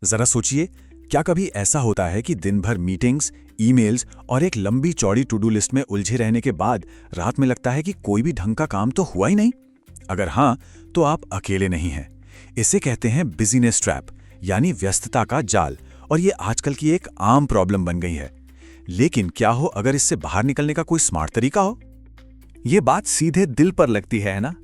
जरा सोचिए, क्या कभी ऐसा होता है कि दिन भर मीटिंग्स, ईमेल्स और एक लंबी चौड़ी टू डू लिस्ट में उलझे रहने के बाद रात में लगता है कि कोई भी ढंग का काम तो हुआ ही नहीं? अगर हाँ, तो आप अकेले नहीं हैं। इसे कहते हैं बिजीनेस ट्रैप, यानी व्यस्तता का जाल, और ये आजकल की एक आम प्रॉब्लम बन गई है। लेकिन क्या हो अगर इससे बाहर निकलने का कोई स्मार्ट तरीका हो? ये बात सीधे दिल पर लगती है ना?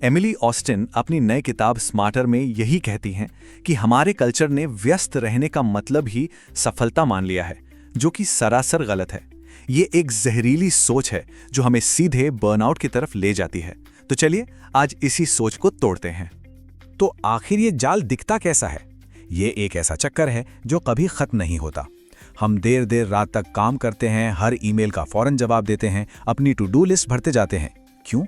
एमिली ऑस्टिन अपनी नई किताब स्मार्टर में यही कहती हैं कि हमारे कल्चर ने व्यस्त रहने का मतलब ही सफलता मान लिया है, जो कि सरासर गलत है। ये एक जहरीली सोच है जो हमें सीधे बर्नआउट की तरफ ले जाती है। तो चलिए आज इसी सोच को तोड़ते हैं। तो आखिर ये जाल दिखता कैसा है? ये एक ऐसा चक्कर है जो कभी खत्म नहीं होता। हम देर देर रात तक काम करते हैं, हर ईमेल का फौरन जवाब देते हैं, अपनी टू डू लिस्ट भरते जाते हैं। क्यों?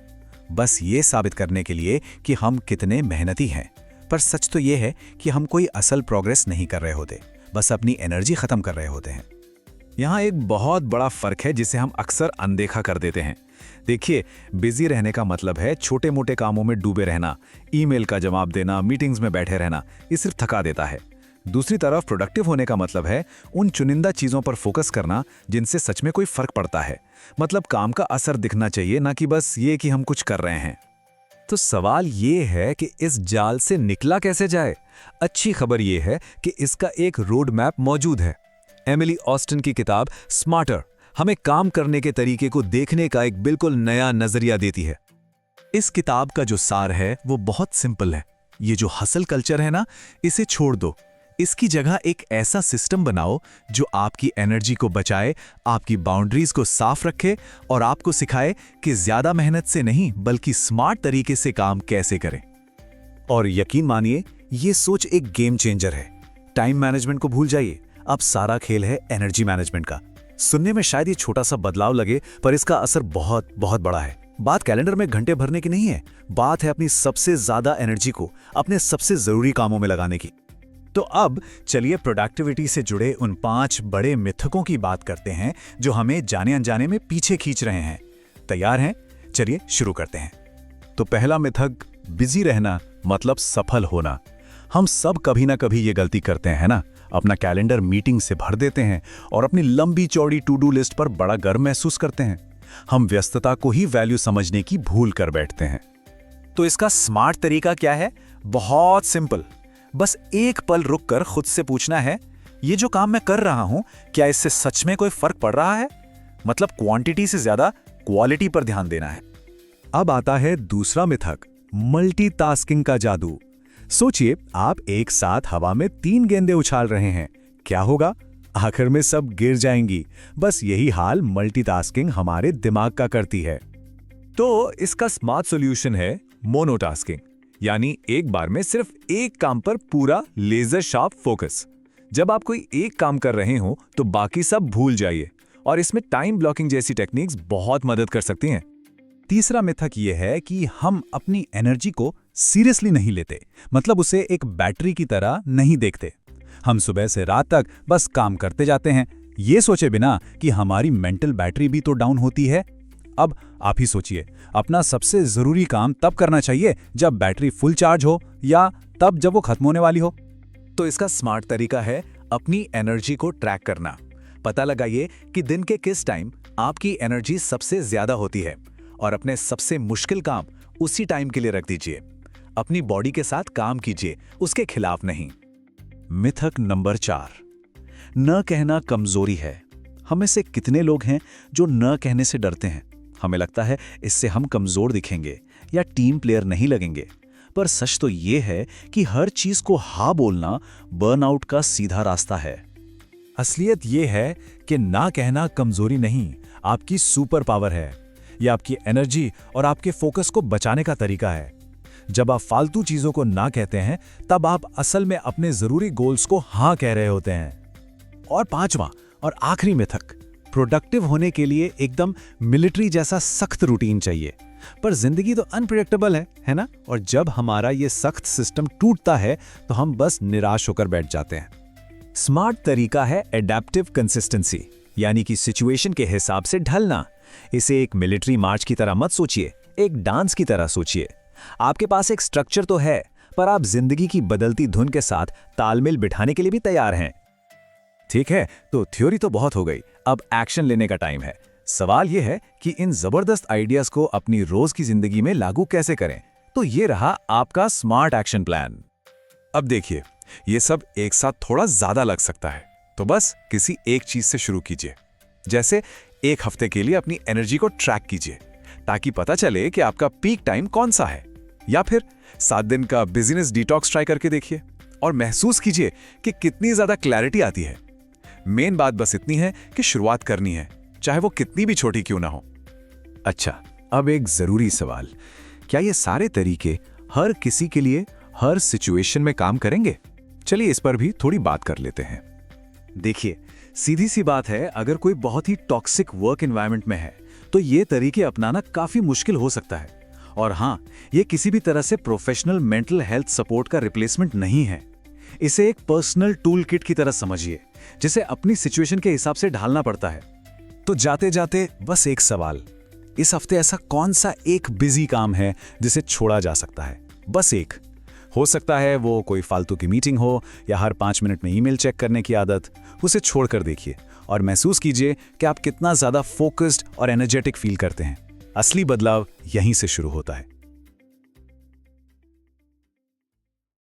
बस ये साबित करने के लिए कि हम कितने मेहनती हैं। पर सच तो ये है कि हम कोई असल प्रोग्रेस नहीं कर रहे होते, बस अपनी एनर्जी खत्म कर रहे होते हैं। यहाँ एक बहुत बड़ा फर्क है जिसे हम अक्सर अनदेखा कर देते हैं। देखिए, बिजी रहने का मतलब है छोटे मोटे कामों में डूबे रहना, ईमेल का जवाब देना, मीटिंग्स में बैठे रहना। ये सिर्फ थका देता है। दूसरी तरफ प्रोडक्टिव होने का मतलब है उन चुनिंदा चीजों पर फोकस करना जिनसे सच में कोई फर्क पड़ता है। मतलब काम का असर दिखना चाहिए, ना कि बस ये कि हम कुछ कर रहे हैं। तो सवाल ये है कि इस जाल से निकला कैसे जाए? अच्छी खबर ये है कि इसका एक रोड मैप मौजूद है। एमिली ऑस्टिन की किताब स्मार्टर हमें काम करने के तरीके को देखने का एक बिल्कुल नया नजरिया देती है। इस किताब का जो सार है वो बहुत सिंपल है। ये जो हसल कल्चर है ना, इसे छोड़ दो। इसकी जगह एक ऐसा सिस्टम बनाओ जो आपकी एनर्जी को बचाए, आपकी बाउंड्रीज को साफ रखे और आपको सिखाए कि ज्यादा मेहनत से नहीं बल्कि स्मार्ट तरीके से काम कैसे करें। और यकीन मानिए, ये सोच एक गेम चेंजर है। टाइम मैनेजमेंट को भूल जाइए, अब सारा खेल है एनर्जी मैनेजमेंट का। सुनने में शायद ये छोटा सा बदलाव लगे, पर इसका असर बहुत बहुत बड़ा है। बात कैलेंडर में घंटे भरने की नहीं है, बात है अपनी सबसे ज्यादा एनर्जी को अपने सबसे जरूरी कामों में लगाने की। तो अब चलिए प्रोडक्टिविटी से जुड़े उन 5 बड़े मिथकों की बात करते हैं जो हमें जाने अनजाने में पीछे खींच रहे हैं। तैयार हैं? चलिए शुरू करते हैं। तो पहला मिथक, बिजी रहना मतलब सफल होना। हम सब कभी ना कभी ये गलती करते हैं ना, अपना कैलेंडर मीटिंग से भर देते हैं और अपनी लंबी चौड़ी टू डू लिस्ट पर बड़ा गर्व महसूस करते हैं। हम व्यस्तता को ही वैल्यू समझने की भूल कर बैठते हैं। तो इसका स्मार्ट तरीका क्या है? बहुत सिंपल। बस एक पल रुककर खुद से पूछना है, ये जो काम मैं कर रहा हूं, क्या इससे सच में कोई फर्क पड़ रहा है? मतलब क्वांटिटी से ज्यादा क्वालिटी पर ध्यान देना है। अब आता है दूसरा मिथक, मल्टीटास्किंग का जादू। सोचिए, आप एक साथ हवा में 3 गेंदें उछाल रहे हैं। क्या होगा? आखिर में सब गिर जाएंगी। बस यही हाल मल्टीटास्किंग हमारे दिमाग का करती है। तो इसका स्मार्ट सॉल्यूशन है मोनोटास्किंग, यानी एक बार में सिर्फ एक काम पर पूरा लेजर शार्प फोकस। जब आप कोई एक काम कर रहे हो तो बाकी सब भूल जाइए, और इसमें टाइम ब्लॉकिंग जैसी टेक्निक्स बहुत मदद कर सकती हैं। तीसरा मिथक यह है कि हम अपनी एनर्जी को सीरियसली नहीं लेते, मतलब उसे एक बैटरी की तरह नहीं देखते। हम सुबह से रात तक बस काम करते जाते हैं, ये सोचे बिना कि हमारी मेंटल बैटरी भी तो डाउन होती है। अब आप ही सोचिए, अपना सबसे जरूरी काम तब करना चाहिए जब बैटरी फुल चार्ज हो, या तब जब वो खत्म होने वाली हो? तो इसका स्मार्ट तरीका है अपनी एनर्जी को ट्रैक करना। पता लगाइए कि दिन के किस टाइम आपकी एनर्जी सबसे ज्यादा होती है और अपने सबसे मुश्किल काम उसी टाइम के लिए रख दीजिए। अपनी बॉडी के साथ काम कीजिए, उसके खिलाफ नहीं। मिथक नंबर 4, न कहना कमजोरी है। हम में से कितने लोग हैं जो न कहने से डरते हैं? हमें लगता है इससे हम कमजोर दिखेंगे या टीम प्लेयर नहीं लगेंगे। पर सच तो ये है कि हर चीज को हाँ बोलना बर्नआउट का सीधा रास्ता है। असलियत ये है कि ना कहना कमजोरी नहीं, आपकी सुपर पावर है। यह आपकी एनर्जी और आपके फोकस को बचाने का तरीका है। जब आप फालतू चीजों को ना कहते हैं, तब आप असल में अपने जरूरी गोल्स को हाँ कह रहे होते हैं। और 5वां और आखिरी मिथक, प्रोडक्टिव होने के लिए एकदम मिलिट्री जैसा सख्त रूटीन चाहिए। पर जिंदगी तो अनप्रेडिक्टेबल है ना? और जब हमारा ये सख्त सिस्टम टूटता है तो हम बस निराश होकर बैठ जाते हैं। स्मार्ट तरीका है एडेप्टिव कंसिस्टेंसी, यानी कि सिचुएशन के हिसाब से ढलना। इसे एक मिलिट्री मार्च की तरह मत सोचिए, एक डांस की तरह सोचिए। आपके पास एक स्ट्रक्चर तो है, पर आप जिंदगी की बदलती धुन के साथ तालमेल बिठाने के लिए भी तैयार हैं। ठीक है, तो थ्योरी तो बहुत हो गई, अब एक्शन लेने का टाइम है। सवाल यह है कि इन जबरदस्त आइडियाज को अपनी रोज की जिंदगी में लागू कैसे करें। तो ये रहा आपका स्मार्ट एक्शन प्लान। अब देखिए, ये सब एक साथ थोड़ा ज्यादा लग सकता है, तो बस किसी एक चीज से शुरू कीजिए। जैसे एक हफ्ते के लिए अपनी एनर्जी को ट्रैक कीजिए, ताकि पता चले कि आपका पीक टाइम कौन सा है। या फिर 7 दिन का बिजनेस डिटॉक्स ट्राई करके देखिए और महसूस कीजिए कि कितनी ज्यादा क्लैरिटी आती है। मेन बात बस इतनी है कि शुरुआत करनी है, चाहे वो कितनी भी छोटी क्यों ना हो। अच्छा, अब एक जरूरी सवाल, क्या ये सारे तरीके हर किसी के लिए हर सिचुएशन में काम करेंगे? चलिए इस पर भी थोड़ी बात कर लेते हैं। देखिए, सीधी सी बात है, अगर कोई बहुत ही टॉक्सिक वर्क एनवायरनमेंट में है तो ये तरीके अपनाना काफी मुश्किल हो सकता है। और हाँ, ये किसी भी तरह से प्रोफेशनल मेंटल हेल्थ सपोर्ट का रिप्लेसमेंट नहीं है। इसे एक पर्सनल टूल किट की तरह समझिए, जिसे अपनी सिचुएशन के हिसाब से ढालना पड़ता है। तो जाते जाते बस एक सवाल, इस हफ्ते ऐसा कौन सा एक बिजी काम है जिसे छोड़ा जा सकता है? बस एक। हो सकता है वो कोई फालतू की मीटिंग हो या हर 5 मिनट में ईमेल चेक करने की आदत। उसे छोड़कर देखिए और महसूस कीजिए कि आप कितना ज्यादा फोकस्ड और एनर्जेटिक फील करते हैं। असली बदलाव यहीं से शुरू होता है।